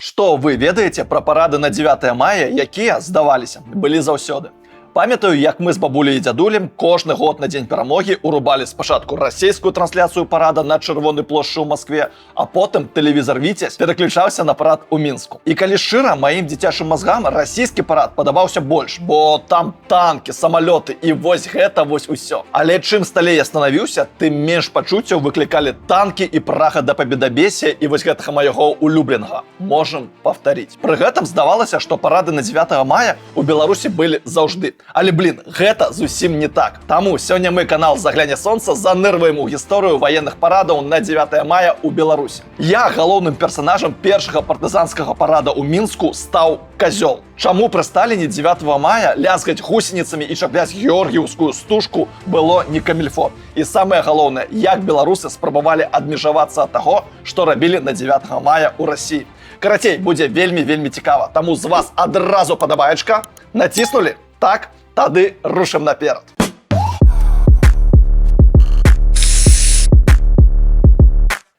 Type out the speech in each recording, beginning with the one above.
Што вы ведаеце пра парады на 9 мая, якія, здаваліся, былі заўсёды? Памятаю, як мы з бабуляй і дзядулем кожны год на дзень перамогі урубалі спачатку расійскую трансляцыю парада на Чырвонай плошчы ў Маскве, а потым тэлевізар Віцязь пераключаўся на парад у Мінску. І калі шчыра, маім дзіцячым мазгам расійскі парад падабаўся больш, бо там танкі, самалёты і вось гэта вось усё. Але чым сталей я станавіўся, тым менш пачуццяў выклікалі танкі і прага да пабедабесія і вось гэтага майго улюбленага. Можам паўтарыць. Пры гэтым здавалася, што парады на 9 мая у Беларусі былі заўжды. Але, гэта зусім не так. Таму сёння мы, канал «Загляне сонца», занырваем у гісторыю ваенных парадаў на 9 мая ў Беларусі. Я галоўным персанажам першага партызанскага парада ў Мінску стаў Казёл. Чаму пры Сталіне 9 мая лязгаць гусеніцамі і чапляць георгіўскую стужку было не камільфо. І самае галоўнае, як беларусы спрабавалі адмежавацца ад таго, што рабілі на 9 мая ў Расіі. Карацей, будзе вельмі цікава. Таму з вас адразу падабаечка. Націснулі? Так, тады рушым наперад.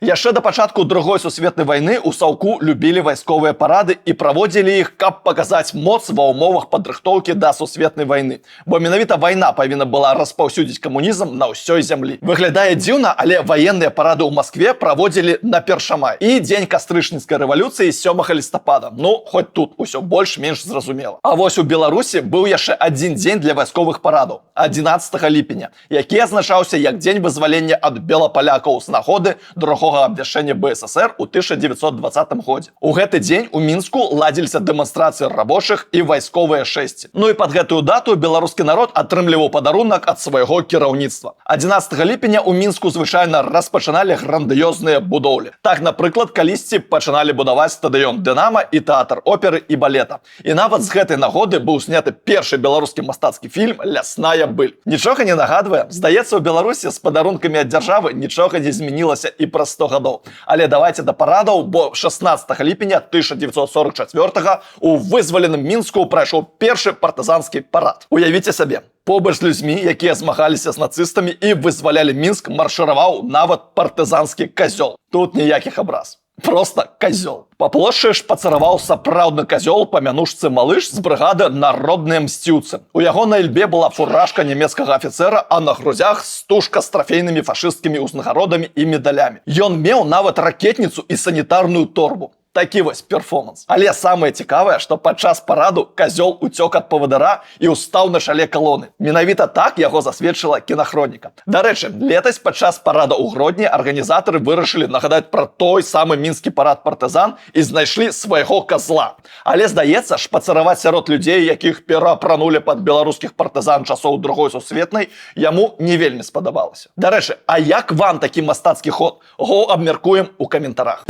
Яшчэ да пачатку Другой сусветнай вайны ў Саўку любілі вайсковыя парады і праводзілі іх, каб паказаць моц ва ўмовах падрыхтоўкі да сусветнай вайны. Бо менавіта вайна павінна была распаўсюдзіць камунізм на ўсёй зямлі. Выглядае дзіўна, але ваенныя парады ў Маскве праводзілі на 1 мая і дзень кастрычніцкай рэвалюцыі 7 лістапада. Ну, хоць тут усё больш-менш зразумела. А вось у Беларусі быў яшчэ адзін дзень для вайсковых парадаў – 11 ліпеня, які азначаўся як дзень вызвалення ад белапалякаў з нагоды другога абвяшчэння БССР у 1920 годзе. У гэты дзень у Мінску ладзіліся дэманстрацыі рабочых і вайсковыя шэсці. Ну і пад гэтую дату беларускі народ атрымліваў падарунак ад свайго кіраўніцтва. 11 ліпеня у Мінску звычайна распачыналі грандыёзныя будоўлі. Так, напрыклад, калісьці пачыналі будаваць стадыён «Дынама» і тэатр оперы і балета. І нават з гэтай нагоды быў зняты першы беларускі мастацкі фільм «Лясная быль». Нічога не нагадвае? Здаецца, у Беларусі з падарункамі ад дзяржавы нічога не змянілася і праз 100 гадоў. Але давайте да парадаў, бо 16 ліпеня 1944 у вызваленым Мінску прайшоў першы партызанскі парад. Уявіце сабе, побач з людзьмі, якія змагаліся з нацыстамі і вызвалялі Мінск, маршыраваў нават партызанскі Казёл. Тут ніякіх абраз. Просто Казёл. Па плошчы ж пацараваў сапраўдны Казёл па мянушцы Малыш з брыгады «Народныя мсціўцы». У яго на ільбе была фуражка нямецкага афіцэра, а на грузях стужка з трафейнымі фашысцкімі ўзнагародамі і медалямі. Ён меў нават ракетніцу і санітарную торбу. Такі вось перформанс. Але самае цікавае, што падчас параду Казёл уцёк ад павадыра і ўстаў на шале калоны. Менавіта так яго засведчыла кінахроніка. Дарэчы, летась падчас парада ў Гродні арганізатары вырашылі нагадаць пра той самы мінскі парад партызан і знайшлі свайго казла. Але, здаецца, шпацараваць сярод людзей, якіх пераапранулі пад беларускіх партызан часоў Другой сусветнай, яму не вельмі спадабалася. Дарэчы, а як вам такі мастацкі ход? Го абмяркуем у каментарах.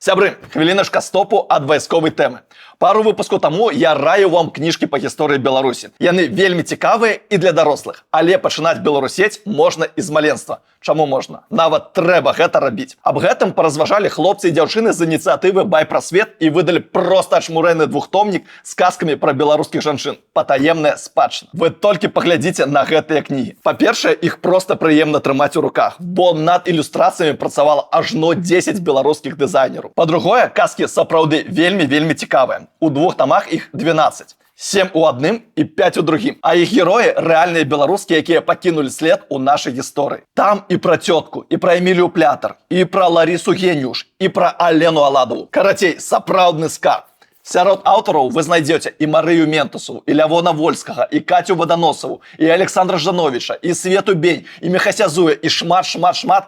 Сябры, хвіліначка стопу ад вайсковай тэмы. Пару выпускаў таму я раю вам кніжкі па гісторыі Беларусі. Яны вельмі цікавыя і для дарослых. Але пачынаць беларусець можна і з маленства. Чаму можна? Нават трэба гэта рабіць. Аб гэтым паразважалі хлопцы і дзяўчыны з ініцыятывы «Байпрасвет» і выдалі проста ачмурэнны двухтомнік з казкамі пра беларускіх жанчын. Патаемная спадчына. Вы толькі паглядзіце на гэтыя кнігі. Па-першае, іх проста прыемна трымаць у руках, бо над ілюстрацыямі працавала ажно 10 беларускіх дызайнераў. Па-другое, казкі сапраўды вельмі цікавыя. У 2 тамах іх 12. 7 у адным і 5 у другім. А іх героі рэальныя беларускія, якія пакінулі след у нашай гісторыі. Там і пра цётку, і пра Эмілію Плятар, і пра Ларісу Геніуш, і пра Алену Аладову. Карацей, сапраўдны скарб. Сярод аўтараў вы знайдзеце і Марыю Ментусу, і Лявона Вольскага, і Катю Ваданосаву, і Александра Жановіча, і Свету Бень, і Міхася Зуя, і шмат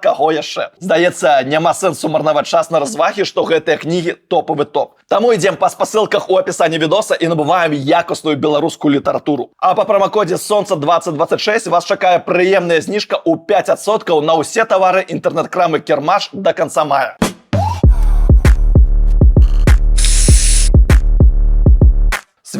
каго яшчэ. Здаецца, няма сэнсу марнаваць час на развагі, што гэтыя кнігі топавы топ. Таму ідзем па спасылках у апісанні відоса і набываем якасную беларускую літаратуру. А па прамакодзе «Сонца 2026» вас чакае прыемная зніжка ў 5% на ўсе тавары інтэрнэт-крамы «Кірмаш» да канца мая.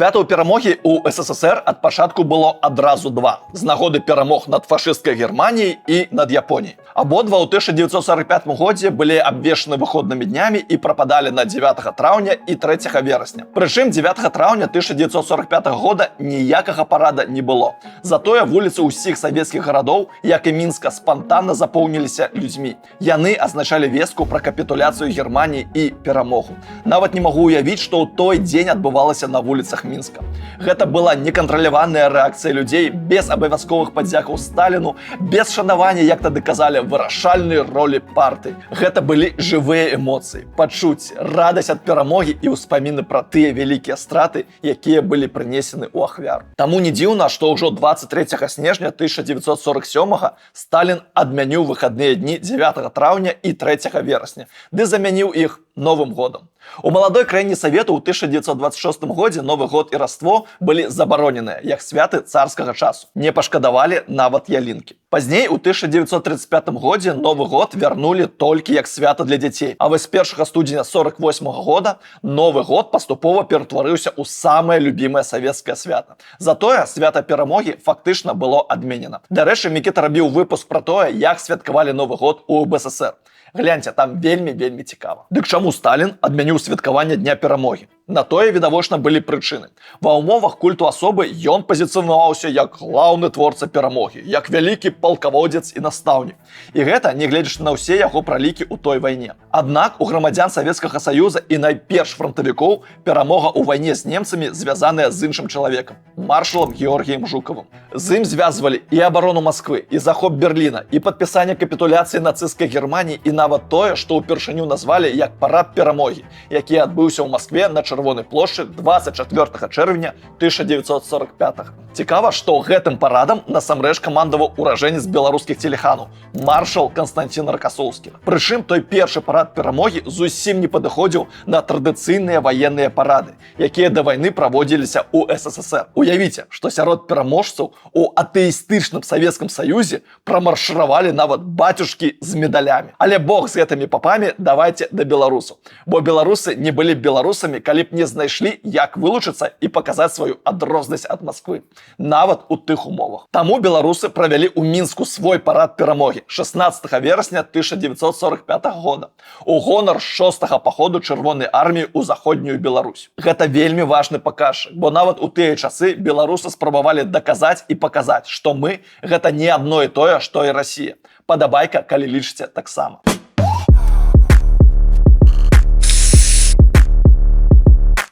Святаў перамогі ў СССР ад пачатку было адразу два. З нагоды перамог над фашысцкай Германіяй і над Японіяй. Абодва ў 1945 годзе былі абвешчаны выходнымі днямі і прападалі на 9 траўня і 3 верасня. Прычым 9 траўня 1945 года ніякага парада не было. Затое вуліцы ўсіх савецкіх гарадоў, як і Мінска, спантанна запоўніліся людзьмі. Яны азначалі вестку пра капітуляцыю Германіі і перамогу. Нават не магу уявіць, што ў той дзень адбывалася на вуліцах Мінска. Гэта была некантраляваная рэакцыя людзей без абавязковых падзякаў Сталіну, без шанавання, як тады казалі, вырашальнай ролі партыі. Гэта былі жывыя эмоцыі, пачуцці, радасць ад перамогі і ўспаміны пра тыя вялікія страты, якія былі прынесены ў ахвяру. Таму не дзіўна, што ўжо 23 снежня 1947 Сталін адмяніў выхадныя дні 9 траўня і 3 верасня, ды замяніў іх Новым годам. У маладой краіне Савету ў 1926 годзе Новы год і Раство былі забароненыя, як святы царскага часу. Не пашкадавалі нават ялінкі. Пазней, у 1935 годзе Новы год вярнулі толькі як свята для дзяцей. А вось 1 студзеня 1948 года Новы год паступова ператварыўся ў самае любімае савецкае свята. Затое свята перамогі фактычна было адменена. Дарэчы, Мікіта рабіў выпуск пра тое, як святкавалі Новы год у БССР. Гляньце, там вельмі цікава. Дык чаму Сталін адмяніў святкаванне Дня перамогі? На тое, відавочна, былі прычыны. Ва ўмовах культу асобы ён пазіцыянаваўся як глаўны творца перамогі, як вялікі палкаводзец і настаўнік. І гэта не гледзячы на ўсе яго пралікі ў той вайне. Аднак у грамадзян Савецкага Саюза і найперш франтавікоў перамога ў вайне з немцамі звязаная з іншым чалавекам, маршалам Георгіем Жукавым. З ім звязвалі і абарону Масквы, і захоп Берліна, і падпісанне капітуляцыі нацысцкай Германіі, і нават тое, што ўпершыню назвалі як парад перамогі, які адбыўся ў Маскве на Чырвонай плошчы 24 чэрвеня 1945. Цікава, што гэтым парадам насамрэч камандаваў уражэнец беларускіх телеханаў, маршал Канстанцін Ракасоўскі. Прычым той першы парад перамогі зусім не падыходзіў на традыцыйныя ваенныя парады, якія да вайны праводзіліся ў СССР. Уявіце, што сярод пераможцаў у атэістычным Савецкім Саюзе прамаршыравалі нават бацюшкі з медалямі. Але бог з гэтымі папамі, давайце да беларусаў. Бо беларусы не былі беларусамі, калі б не знайшлі, як вылучыцца і паказаць сваю адрознасць ад Масквы. Нават у тых умовах. Таму беларусы правялі ў Мінску свой парад перамогі 16 верасня 1945 года у гонар 6-га паходу Чырвонай арміі ў заходнюю Беларусь. Гэта вельмі важны паказчык, бо нават у тыя часы беларусы спрабавалі даказаць і паказаць, што мы гэта не адно і тое, што і Расія. Падабайка, калі лічыце таксама.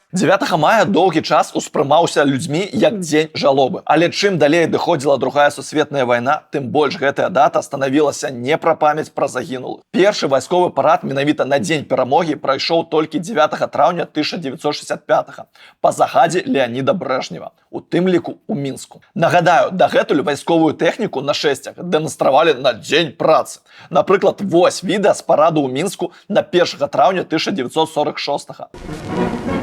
Дзевятага мая доўгі час успрымаўся людзьмі як дзень жалобы. Але чым далей адыходзіла другая сусветная вайна, тым больш гэтая дата станавілася не пра памяць пра загінулых. Першы вайсковы парад менавіта на дзень перамогі прайшоў толькі 9 траўня 1965 па загадзе Леаніда Брэжнева, у тым ліку ў Мінску. Нагадаю, дагэтуль вайсковую тэхніку на шэсцях дэманстравалі на дзень працы. Напрыклад, вось відэа з параду ў Мінску на 1 траўня 1946.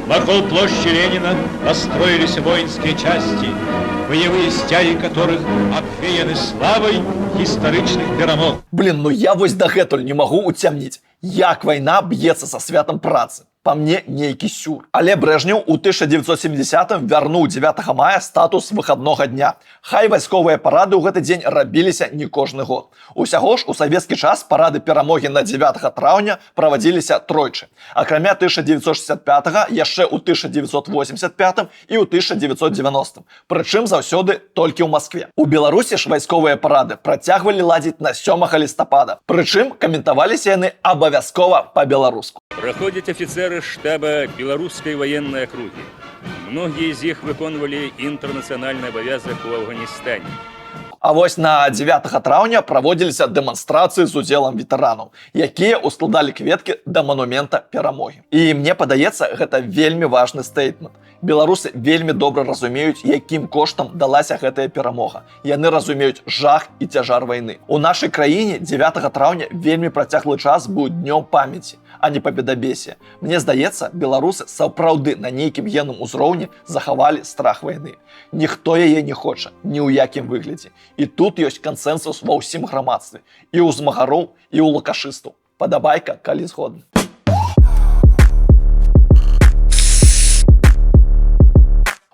Вокруг площади Ленина построились воинские части, боевые стяги которых обвеяны славой историчных перамог. Блин, ну я вось дагэтуль не магу уцямніць, як вайна б'ецца са святам працы. Па мне нейкі сюр. Але Брэжнеў у 1970-м вярнуў 9 мая статус выхаднога дня. Хай вайсковыя парады ў гэты дзень рабіліся не кожны год. Усяго ж у савецкі час парады перамогі на 9 траўня правадзіліся тройчы. Акрамя 1965-га яшчэ ў 1985 і ў 1990. Прычым заўсёды толькі ў Маскве. У Беларусі ж вайсковыя парады працягвалі ладзіць на 7 лістапада. Прычым каментаваліся яны абавязкова па-беларуску. Проходят офицеры штаба Белорусской военной округи. Многие из них выполняли интернациональный обовязок в Афганистане. А вось на 9 траўня праводзіліся дэманстрацыі з удзелам ветэранаў, якія ускладалі кветкі да манумента перамогі. І мне падаецца, гэта вельмі важны стейтмент. Беларусы вельмі добра разумеюць, якім коштам далася гэтая перамога. Яны разумеюць жах і цяжар вайны. У нашай краіне 9 траўня вельмі працяглы час быў днём памяці, а не пабедабесія. Мне здаецца, беларусы сапраўды на нейкім генным узроўні захавалі страх вайны. Ніхто яе не хоча, ні ў якім выглядзе. І тут ёсць кансэнсус ва ўсім грамадстве. І ў змагароў, і ў лукашыстаў. Падабайка, калі згодны.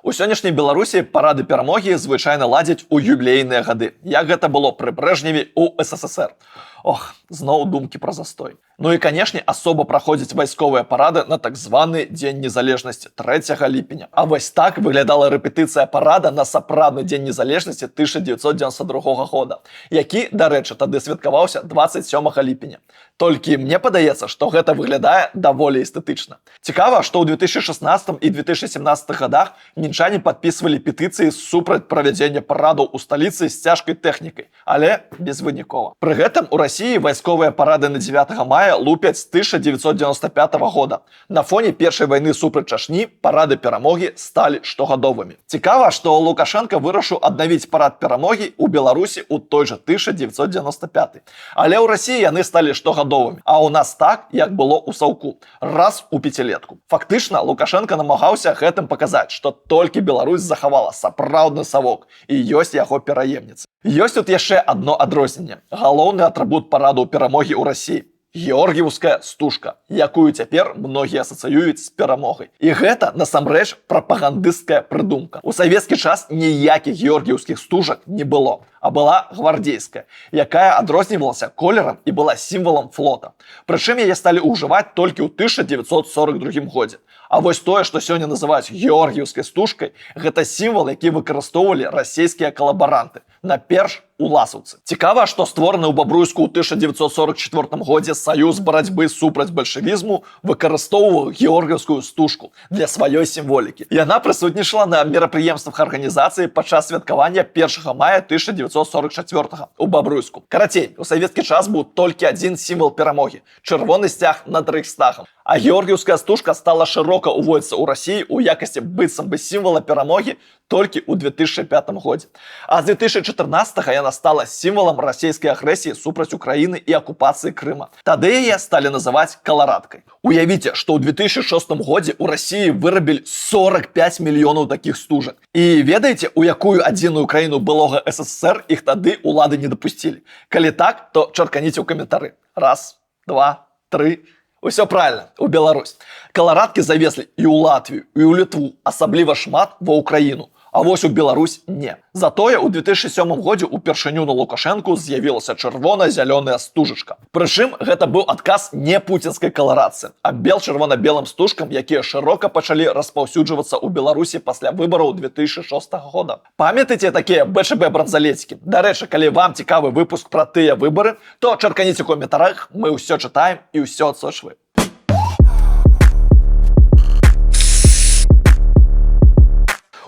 У У сённяшняй Беларусі парады перамогі звычайна ладзяць у юбілейныя гады, як гэта было пры Брэжневе ў СССР. Ох, зноў думкі пра застой. Ну і, канешне, асоба праходзяць вайсковыя парады на так званы Дзень незалежнасці 3 ліпеня. А вось так выглядала рэпетыцыя парада на сапраўдны Дзень незалежнасці 1992 года, які, дарэчы, тады святкаваўся 27 ліпеня. Толькі мне падаецца, што гэта выглядае даволі эстэтычна. Цікава, што ў 2016 і 2017 годах мінчане падпісвалі петыцыі супраць правядзення парадаў у сталіцы з цяжкай тэхнікай, але безвынікова. Пры гэтым у Расіі вайсковыя парады на 9 мая лупяць з 1995 года. На фоне першай вайны супраць Чачні парады перамогі сталі штогадовымі. Цікава, што Лукашенко вырашыў аднавіць парад перамогі ў Беларусі ў той жа 1995. Але ў Расіі яны сталі штогадовымі, а ў нас так, як было ў Саўку, раз у пяцілетку. Фактычна, Лукашенко намагаўся гэтым паказаць, што толькі Беларусь захавала сапраўдны савок і ёсць яго пераемніцы. Ёсць тут яшчэ адно адрозненне. Галоўны атрыбут параду перамогі ў Расіі – георгіевская стужка, якую цяпер многія асацыююць з перамогай. І гэта, насамрэч, прапагандысцкая прыдумка. У савецкі час ніякіх георгіевскіх стужак не было, а была гвардейская, якая адрознівалася колерам і была сімвалам флота. Прычым яе сталі ўжываць толькі ў 1942 годзе. А вось тое, што сёння называюць георгіевскай стужкай, гэта сімвал, які выкарыстоўвалі расійскія калабаранты, наперш уласаўцы. Цікава, што створаны ў Бабруйску ў 1944 годзе саюз барацьбы супраць бальшавізму выкарыстоўваў георгіевскую стужку для сваёй сімволікі. Яна прысутнічала на мерапрыемствах арганізацыі падчас святкавання 1 мая 1944 у Бабруйску. Карацей, у савецкі час быў толькі адзін сімвал перамогі – чырвоны сцяг над Рэйхстагам. А георгіевская стужка стала шырока ўводзіцца ў Расіі ў якасці быццам бы сімвала перамогі толькі ў 2005 годзе. А з 2014 яна стала сімвалам расійскай агрэсіі супраць Украіны і акупацыі Крыма. Тады яе сталі называць каларадкай. Уявіце, што ў 2006 годзе ў Расіі вырабілі 45 мільёнаў такіх стужак. І ведаеце, у якую адзіную краіну былога СССР іх тады улады не дапусцілі? Калі так, то чарканіце ў каментары. Раз, два, тры... Усё правильно, у Беларусь. Каларадкі завезлі і ў Латвію, і ў Літву, асабліва шмат ва Ўкраіну. А вось у Беларусь не. Затое ў 2007 годзе упершыню на Лукашэнку з'явілася чырвона-зялёная стужачка. Прычым гэта быў адказ не пуцінскай каларацыі, а бел-чырвона-белым стужкам, якія шырока пачалі распаўсюджвацца ў Беларусі пасля выбараў 2006 года. Памятаеце такія БЧБ бранзалецікі? Дарэчы, калі вам цікавы выпуск пра тыя выбары, то чарканіце ў каментарах, мы ўсё чытаем і ўсё адсочваем.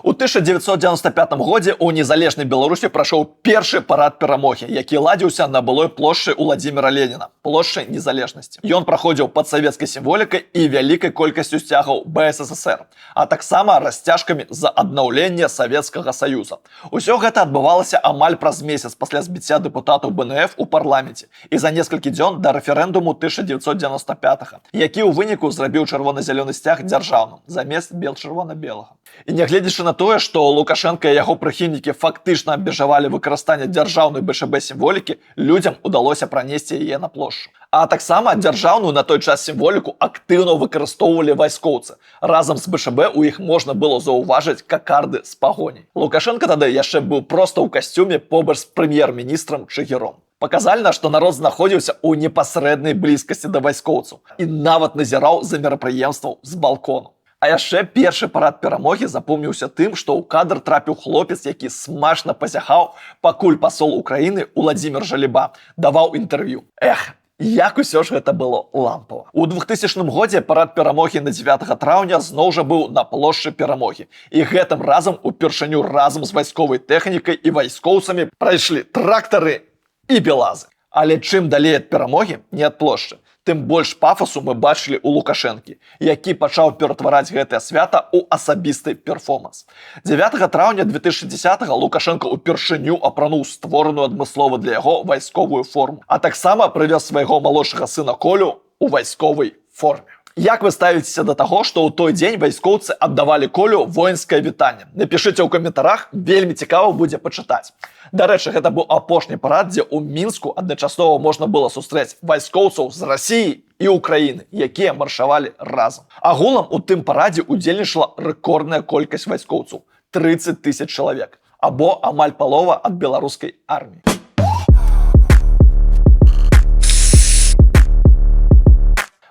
У 1995 годзе ў незалежнай Беларусі прайшоў першы парад перамогі, які ладзіўся на былой плошчы Уладзіміра Леніна, плошчы незалежнасці. Ён праходзіў пад савецкай сімволікай і вялікай колькасцю сцягаў БССР, а таксама расцяжкамі за аднаўленне Савецкага Саюза. Усё гэта адбывалася амаль праз месяц пасля збіцця дэпутатаў БНФ у парламенце і за некалькі дзён да рэферэндуму 1995, які ў выніку зрабіў чырвона-зялёны сцяг дзяржаўным замест бел-чырвона-белага. І нягледзячы на тое, што Лукашенко і яго прыхільнікі фактычна абмежавалі выкарыстанне дзяржаўнай БЧБ сімволікі, людзям удалося пранесці яе на плошчу. А таксама дзяржаўную на той час сімволіку актыўна выкарыстоўвалі вайскоўцы. Разам з БЧБ у іх можна было заўважыць какарды з пагоняй. Лукашенко тады яшчэ быў проста ў касцюме побач з прэм'ер-міністрам Чыгіром. Паказальна, што народ знаходзіўся ў непасрэднай блізкасці да вайскоўцаў і нават назіраў за мерапрыемстваў з балкону. А яшчэ першы парад перамогі запомніўся тым, што ў кадр трапіў хлопец, які смачна пазяхаў, пакуль пасол Украіны Уладзімір Жаліба даваў інтэрв'ю. Эх, як усё ж гэта было лампава. У 2000 годзе парад перамогі на 9 траўня зноў жа быў на плошчы перамогі. І гэтым разам упершыню разам з вайсковай тэхнікай і вайскоўцамі прайшлі трактары і белазы. Але чым далей ад перамогі, не ад плошчы, тым больш пафасу мы бачылі ў Лукашэнкі, які пачаў ператвараць гэтае свята ў асабісты перформанс. 9 траўня 2010 Лукашенко упершыню апрануў створаную адмыслова для яго вайсковую форму, а таксама прывёз свайго малодшага сына Колю у вайсковай форме. Як вы ставіцеся да таго, што ў той дзень вайскоўцы аддавалі Колю воінскае вітанне? Напішыце ў каментарах, вельмі цікава будзе пачытаць. Дарэчы, гэта быў апошні парад, дзе ў Мінску адначасова можна было сустрэць вайскоўцаў з Расіі і Украіны, якія маршавалі разам. Агулам у тым парадзе удзельнічала рэкордная колькасць вайскоўцаў 30 тысяч чалавек, або амаль палова ад беларускай арміі.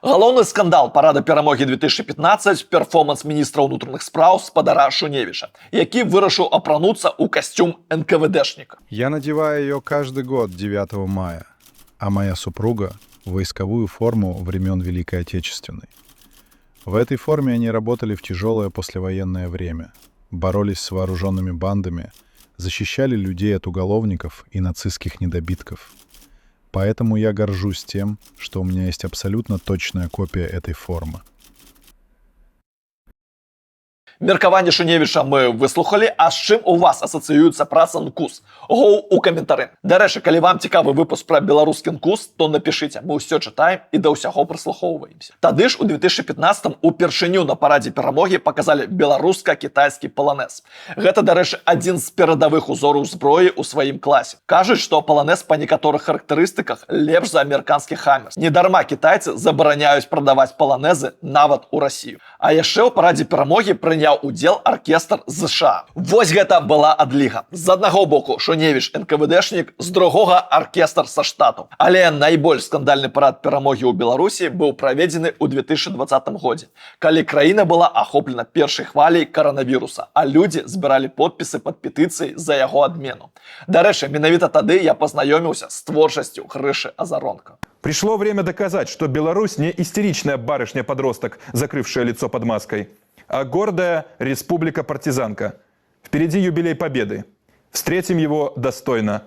Галоўны скандал парада перамогі 2015 – перформанс міністра ўнутраных спраў спадара Шуневича, які вырашыў апрануцца ў касцюм НКВДшніка. Я надеваю ее каждый год 9 мая, а моя супруга – войсковую форму времен Великой Отечественной. В этой форме они работали в тяжелое послевоенное время, боролись с вооруженными бандами, защищали людей от уголовников и нацистских недобитков. Поэтому я горжусь тем, что у меня есть абсолютно точная копия этой формы. Меркаванне Шуневіча мы выслухалі, а з чым у вас асацыюецца праца НКУС? Гоу у каментары. Дарэчы, калі вам цікавы выпуск пра беларускі НКУС, то напішыце, мы ўсё чытаем і да ўсяго прыслухоўваемся. Тады ж у 2015 упершыню на парадзе перамогі паказалі беларуска-кітайскі паланэз. Гэта, дарэчы, адзін з перадавых узораў зброі ў сваім класе. Кажуць, што паланэз па некаторых характарыстыках лепш за амерыканскі хаммерс. Недарма кітайцы забараняюць прадаваць паланэзы нават у Расію. А яшчэ ў парадзе перамогі прыняў удзел аркестр США. Вось гэта была адліга. З аднаго боку Шуневіч НКВДшнік, з другога аркестр са штату. Але найбольш скандальны парад перамогі ў Беларусі быў праведзены ў 2020 годзе, калі краіна была ахоплена першай хваляй каранавіруса, а людзі збіралі подпісы пад петыцыяй за яго адмену. Дарэчы, менавіта тады я пазнаёміўся з творчасцю Грышы Азаронка. Пришло время доказать, что Беларусь не истеричная барышня-подросток, закрывшая лицо под маской, а гордая республика-партизанка. Впереди юбилей Победы. Встретим его достойно.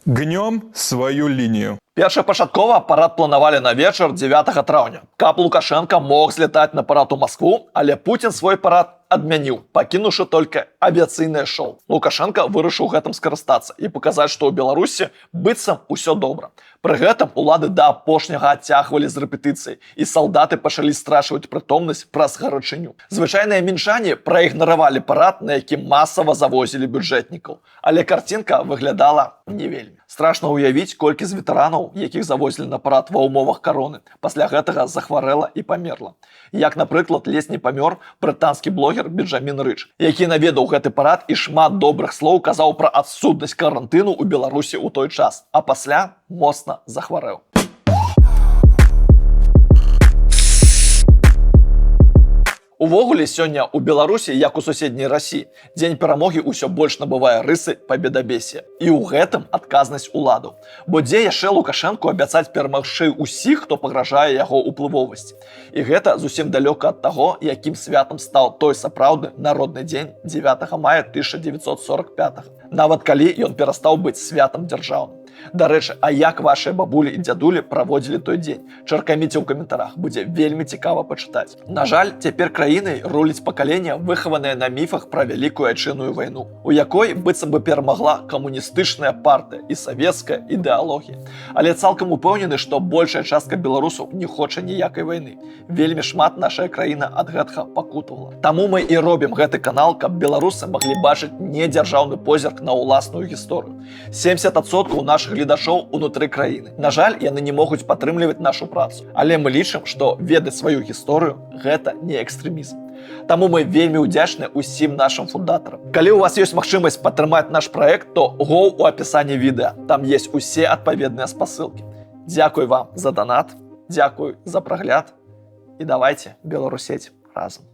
Гнем свою линию. Першапачаткова парад планавалі на вечар 9 траўня. Каб Лукашенко мог злетаць на парад у Маскву, але Путін свой парад адмяніў, пакінуўшы толькі авіяцыйнае шоу. Лукашенко вырашыў гэтым скарыстацца і паказаць, што ў Беларусі быццам усё добра. Пры гэтым улады да апошняга адцягвалі з рэпетыцыяй, і салдаты пачалі страчваць прытомнасць праз гарачыню. Звычайныя мінчане праігнаравалі парад, на якім масава завозілі бюджэтнікаў. Але карцінка выглядала не вельмі. Страшна ўявіць, колькі з ветэранаў, якіх завозілі на парад ва ўмовах кароны, пасля гэтага захварэла і памерла. Як, напрыклад, ледзь не памёр брытанскі блогер Бенджамін Рыч, які наведаў гэты парад і шмат добрых слоў казаў пра адсутнасць карантыну ў Беларусі ў той час, а пасля моцна захварэў. Увогуле, сёння ў Беларусі, як у суседняй Расіі, дзень перамогі ўсё больш набывае рысы пабедабесія. І ў гэтым адказнасць уладаў. Бо дзе яшчэ Лукашэнку абяцаць перамагчы ўсіх, хто пагражае яго ўплывовасці. І гэта зусім далёка ад таго, якім святам стаў той сапраўдны народны дзень 9 мая 1945. Нават калі ён перастаў быць святам дзяржаўным. Дарэчы, а як вашыя бабулі і дзядулі праводзілі той дзень? Чаркаміце ў каментарах, будзе вельмі цікава пачытаць. На жаль, цяпер краінай руліць пакаленне, выхаванае на міфах пра Вялікую Айчынную вайну, у якой быццам бы перамагла камуністычная партыя і савецкая ідэалогія. Але цалкам упэўнены, што большая частка беларусаў не хоча ніякай вайны. Вельмі шмат нашая краіна ад гэтага пакутавала. Таму мы і робім гэты канал, каб беларусы маглі бачыць недзяржаўны позірк на ўласную гісторыю. 70% нашых гледачоў унутры краіны. На жаль, яны не могуць падтрымліваць нашу працу. Але мы лічым, што ведаць сваю гісторыю – гэта не экстрэмізм. Таму мы вельмі ўдзячныя ўсім нашым фундатарам. Калі ў вас ёсць магчымасць падтрымаць наш праект, то гоу у апісанні відэа. Там ёсць усе адпаведныя спасылкі. Дзякуй вам за донат, дзякуй за прагляд і давайце беларусець разам.